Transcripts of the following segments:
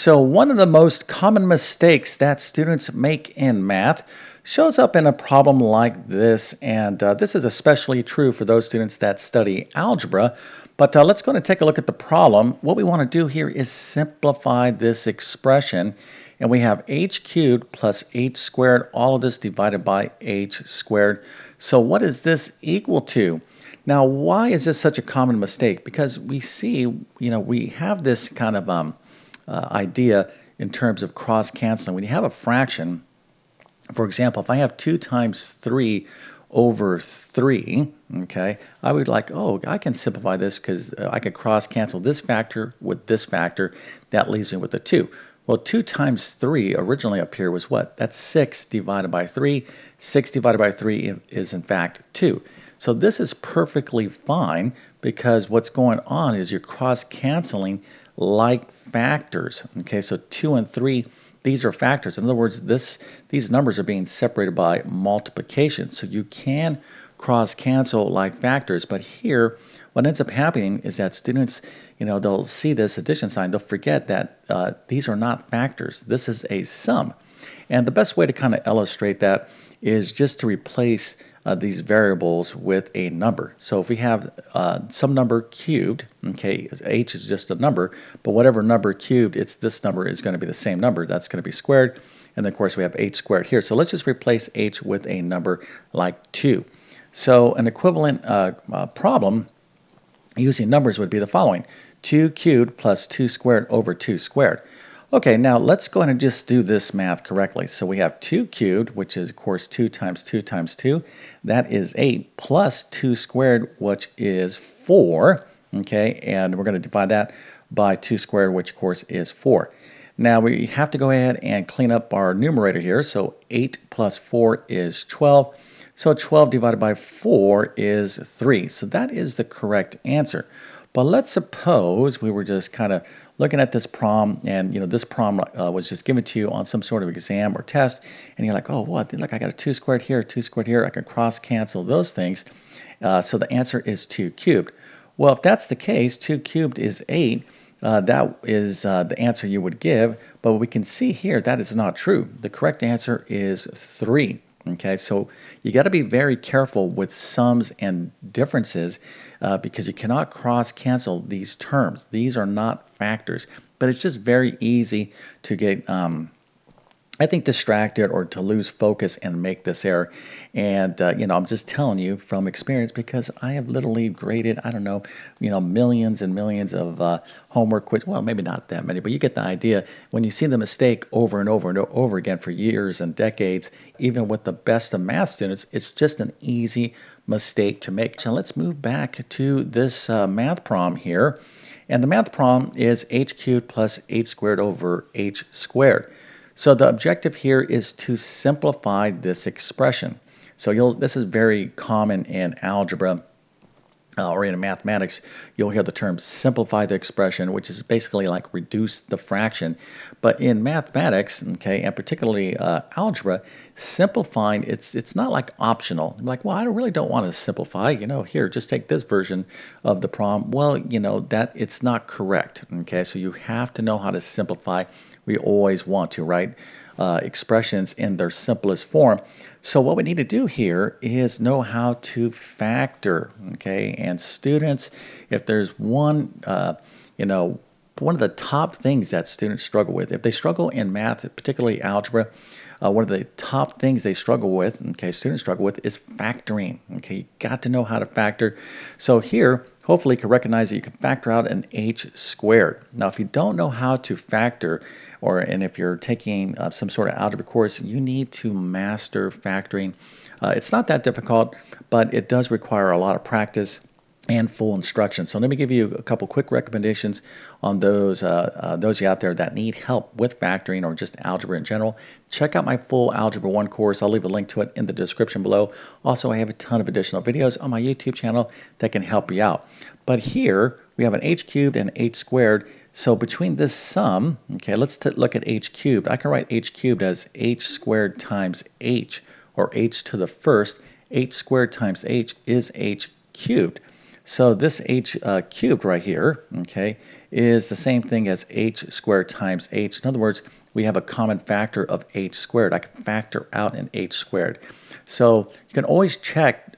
So one of the most common mistakes that students make in math shows up in a problem like this, and this is especially true for those students that study algebra. But let's go and take a look at the problem. What we want to do here is simplify this expression, and we have h cubed plus h squared, all of this divided by h squared. So what is this equal to? Now, why is this such a common mistake? Because we see, we have this kind of idea in terms of cross-canceling. When you have a fraction, for example, if I have 2 times 3 over 3, okay, I would like, oh, I can simplify this because I could cross-cancel this factor with this factor. That leaves me with a 2. Well, 2 times 3 originally up here was what? That's 6 divided by 3. 6 divided by 3 is, in fact, 2. So this is perfectly fine because what's going on is you're cross-canceling like factors. Okay, so 2 and 3, these are factors. In other words, these numbers are being separated by multiplication. So you can cross-cancel like factors, but here what ends up happening is that students, they'll see this addition sign, they'll forget that these are not factors. This is a sum. And the best way to kind of illustrate that is just to replace these variables with a number. So if we have some number cubed, okay, h is just a number, but whatever number cubed, this number is going to be the same number. That's going to be squared. And then, of course, we have h squared here. So let's just replace h with a number like 2. So an equivalent problem using numbers would be the following. 2 cubed plus 2 squared over 2 squared. Okay, now let's go ahead and just do this math correctly. So we have 2 cubed, which is, of course, 2 times 2 times 2. That is 8 plus 2 squared, which is 4. Okay, and we're going to divide that by 2 squared, which, of course, is 4. Now we have to go ahead and clean up our numerator here. So 8 plus 4 is 12. So 12 divided by 4 is 3. So that is the correct answer. But let's suppose we were just kind of looking at this problem, and this problem was just given to you on some sort of exam or test, and you're like, oh, what? Look, I got a 2 squared here, 2 squared here. I can cross-cancel those things. So the answer is 2 cubed. Well, if that's the case, 2 cubed is 8. That is the answer you would give. But we can see here that is not true. The correct answer is 3. Okay, so you got to be very careful with sums and differences because you cannot cross-cancel these terms. These are not factors, but it's just very easy to get, I think, distracted or to lose focus and make this error. And, I'm just telling you from experience because I have literally graded, I don't know, millions and millions of homework quizzes. Well, maybe not that many, but you get the idea. When you see the mistake over and over and over again for years and decades, even with the best of math students, it's just an easy mistake to make. So let's move back to this math problem here. And the math problem is h cubed plus h squared over h squared. So the objective here is to simplify this expression. So this is very common in algebra or in mathematics. You'll hear the term simplify the expression, which is basically like reduce the fraction. But in mathematics, okay, and particularly algebra, simplifying, it's not like optional. I'm like, well, I really don't want to simplify. Here, just take this version of the problem. Well, that it's not correct. Okay, so you have to know how to simplify. We always want to, right? Expressions in their simplest form. So what we need to do here is know how to factor, okay? And students, if there's one of the top things that students struggle with, if they struggle in math, particularly algebra, one of the top things they struggle with, okay, students struggle with, is factoring. Okay, you got to know how to factor. So here, hopefully you can recognize that you can factor out an h squared. Now, if you don't know how to factor, and if you're taking some sort of algebra course, you need to master factoring. It's not that difficult, but it does require a lot of practice and full instruction. So let me give you a couple quick recommendations on those you out there that need help with factoring or just algebra in general. Check out my full Algebra 1 course. I'll leave a link to it in the description below. Also, I have a ton of additional videos on my YouTube channel that can help you out. But here, we have an h cubed and h squared. So between this sum, okay, let's look at h cubed. I can write h cubed as h squared times h, or h to the first. H squared times h is h cubed. So this h cubed right here, okay, is the same thing as h squared times h. In other words, we have a common factor of h squared. I can factor out an h squared. So you can always check,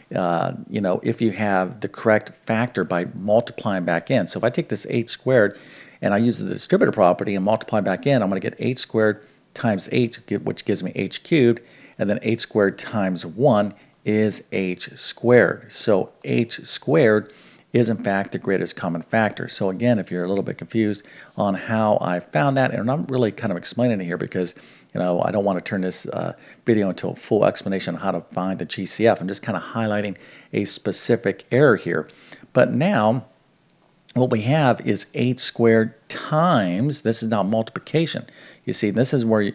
if you have the correct factor by multiplying back in. So if I take this h squared and I use the distributive property and multiply back in, I'm going to get h squared times h, which gives me h cubed, and then h squared times 1 is h squared. So h squared is in fact the greatest common factor. So again, if you're a little bit confused on how I found that, and I'm really kind of explaining it here because I don't want to turn this video into a full explanation on how to find the GCF. I'm just kind of highlighting a specific error here. But now what we have is h squared times, this is now multiplication. You see, this is where you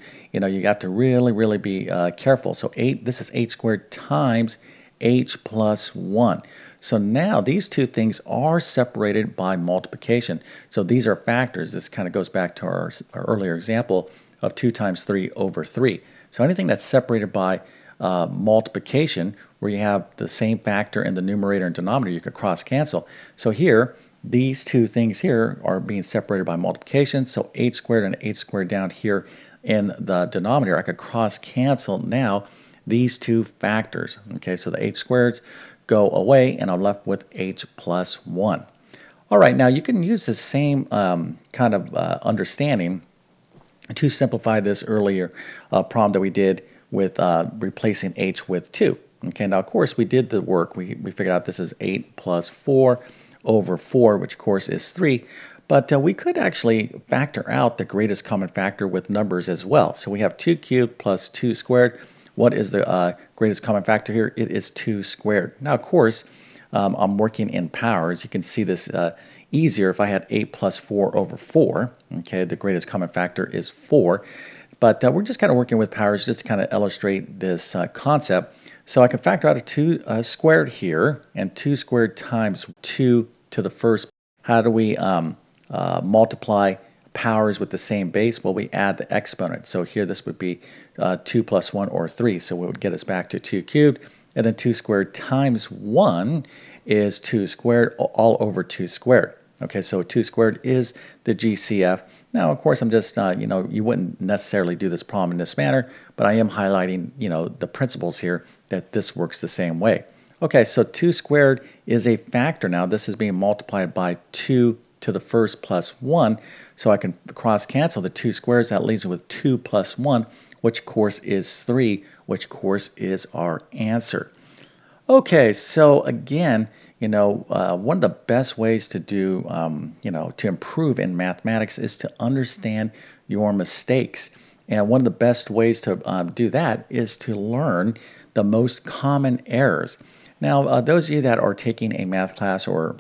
got to really be careful. So this is h squared times h plus 1. So now these two things are separated by multiplication. So these are factors. This kind of goes back to our earlier example of 2 times 3 over 3. So anything that's separated by multiplication, where you have the same factor in the numerator and denominator, you could cross cancel. So here, these two things here are being separated by multiplication. So h squared and h squared down here in the denominator, I could cross cancel now these two factors. Okay, so the h squareds go away and I'm left with h plus 1. All right, now you can use the same kind of understanding to simplify this earlier problem that we did with replacing h with 2. Okay, now of course we did the work. We figured out this is 8 plus 4 over 4, which of course is 3. But we could actually factor out the greatest common factor with numbers as well. So we have 2 cubed plus 2 squared. What is the greatest common factor here? It is 2 squared. Now, of course, I'm working in powers. You can see this easier if I had 8 plus 4 over 4. Okay, the greatest common factor is 4. But we're just kind of working with powers just to kind of illustrate this concept. So I can factor out a 2 squared here, and 2 squared times 2 to the first. How do we multiply powers with the same base? Well, we add the exponent. So here this would be 2 plus 1 or 3. So it would get us back to 2 cubed. And then 2 squared times 1 is 2 squared all over 2 squared. Okay, so 2 squared is the GCF. Now, of course, I'm just, you wouldn't necessarily do this problem in this manner, but I am highlighting, the principles here that this works the same way. Okay, so 2 squared is a factor now. This is being multiplied by 2 to the first plus 1. So I can cross cancel the 2 squares. That leaves me with 2 plus 1, which of course is 3, which of course is our answer. Okay, so again, one of the best ways to do, to improve in mathematics is to understand your mistakes. And one of the best ways to do that is to learn the most common errors. Now, those of you that are taking a math class or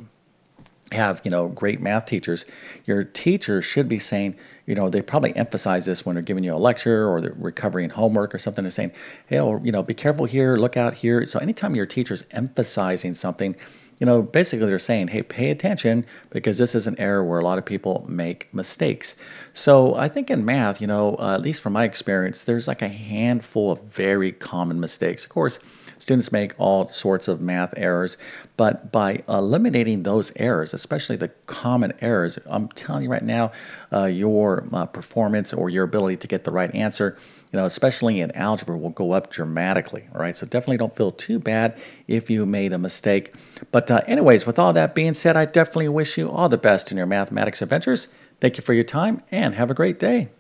have great math teachers, your teacher should be saying, they probably emphasize this when they're giving you a lecture or they're recovering homework or something. They're saying, hey, be careful here, look out here. So anytime your teacher's emphasizing something, basically they're saying, hey, pay attention because this is an area where a lot of people make mistakes. So I think in math, at least from my experience, there's like a handful of very common mistakes. Of course, students make all sorts of math errors, but by eliminating those errors, especially the common errors, I'm telling you right now, your performance or your ability to get the right answer, especially in algebra, will go up dramatically. All right, so definitely don't feel too bad if you made a mistake. But anyways, with all that being said, I definitely wish you all the best in your mathematics adventures. Thank you for your time and have a great day.